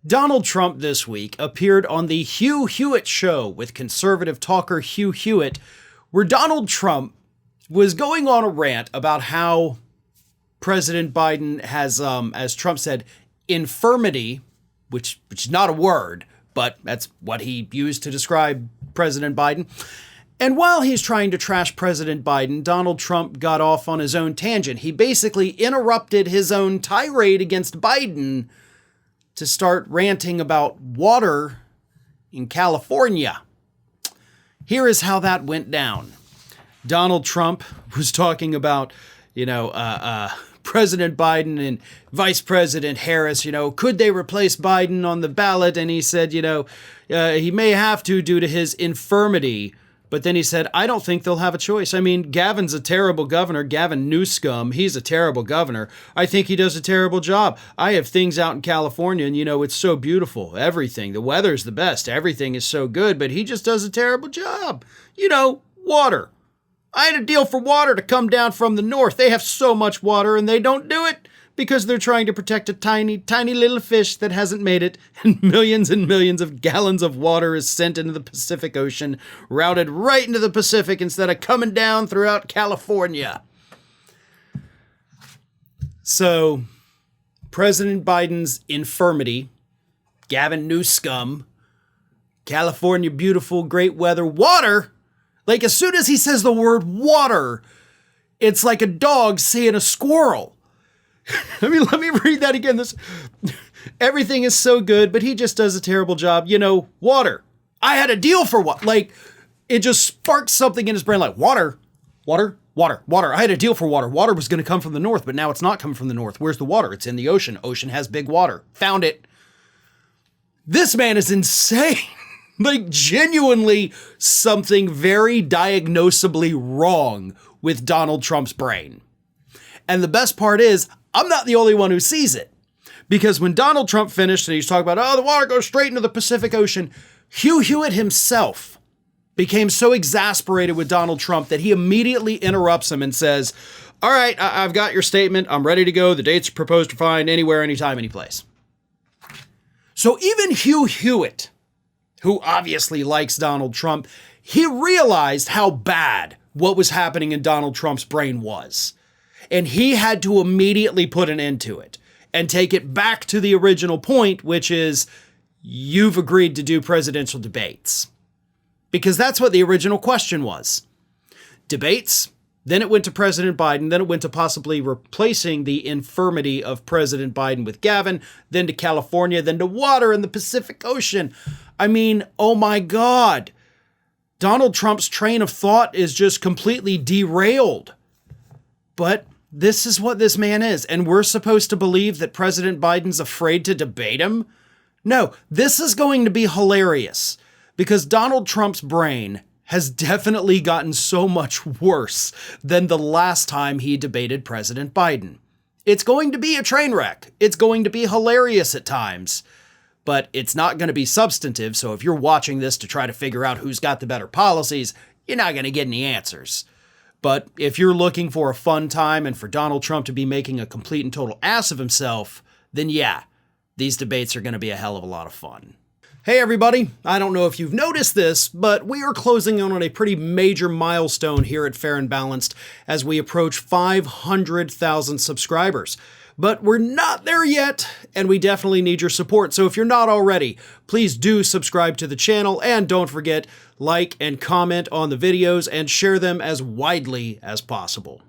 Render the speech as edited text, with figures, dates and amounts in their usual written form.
Donald Trump this week appeared on the Hugh Hewitt show with conservative talker Hugh Hewitt, where Donald Trump was going on a rant about how President Biden has, as Trump said, infirmity, which is not a word, but that's what he used to describe President Biden. And while he's trying to trash President Biden, Donald Trump got off on his own tangent. He basically interrupted his own tirade against Biden to start ranting about water in California. Here is how that went down. Donald Trump was talking about, President Biden and Vice President Harris, could they replace Biden on the ballot? And he said, he may have to due to his infirmity. But then he said, I don't think they'll have a choice. I mean, Gavin's a terrible governor. Gavin Newsom, he's a terrible governor. I think he does a terrible job. I have things out in California and, it's so beautiful. Everything. The weather's the best. Everything is so good, but he just does a terrible job. Water. I had a deal for water to come down from the north. They have so much water and they don't do it because they're trying to protect a tiny, tiny little fish that hasn't made it. And millions of gallons of water is sent into the Pacific Ocean, routed right into the Pacific instead of coming down throughout California. So, President Biden's infirmity, Gavin Newsom, California, beautiful, great weather, water. Like, as soon as he says the word water, it's like a dog seeing a squirrel. Let me read that again. Everything is so good, but he just does a terrible job. Water. I had a deal for what? Like, it just sparks something in his brain like, water. I had a deal for water. Water was going to come from the north, but now it's not coming from the north. Where's the water? It's in the ocean. Ocean has big water. Found it. This man is insane. Like, genuinely something very diagnosably wrong with Donald Trump's brain. And the best part is, I'm not the only one who sees it. Because when Donald Trump finished and he's talking about, the water goes straight into the Pacific Ocean, Hugh Hewitt himself became so exasperated with Donald Trump that he immediately interrupts him and says, all right, I've got your statement. I'm ready to go. The dates are proposed to find anywhere, anytime, anyplace. So even Hugh Hewitt, who obviously likes Donald Trump, he realized how bad what was happening in Donald Trump's brain was. And he had to immediately put an end to it and take it back to the original point, which is you've agreed to do presidential debates. Because that's what the original question was. Debates, then it went to President Biden, then it went to possibly replacing the infirmity of President Biden with Gavin, then to California, then to water in the Pacific Ocean. I mean, oh my God. Donald Trump's train of thought is just completely derailed. But this is what this man is, and we're supposed to believe that President Biden's afraid to debate him? No, this is going to be hilarious, because Donald Trump's brain has definitely gotten so much worse than the last time he debated President Biden. It's going to be a train wreck. It's going to be hilarious at times, but it's not going to be substantive, so if you're watching this to try to figure out who's got the better policies, you're not going to get any answers. But if you're looking for a fun time and for Donald Trump to be making a complete and total ass of himself, then yeah, these debates are going to be a hell of a lot of fun. Hey everybody, I don't know if you've noticed this, but we are closing in on a pretty major milestone here at Fair and Balanced as we approach 500,000 subscribers. But we're not there yet, and we definitely need your support. So if you're not already, please do subscribe to the channel, and don't forget, like and comment on the videos and share them as widely as possible.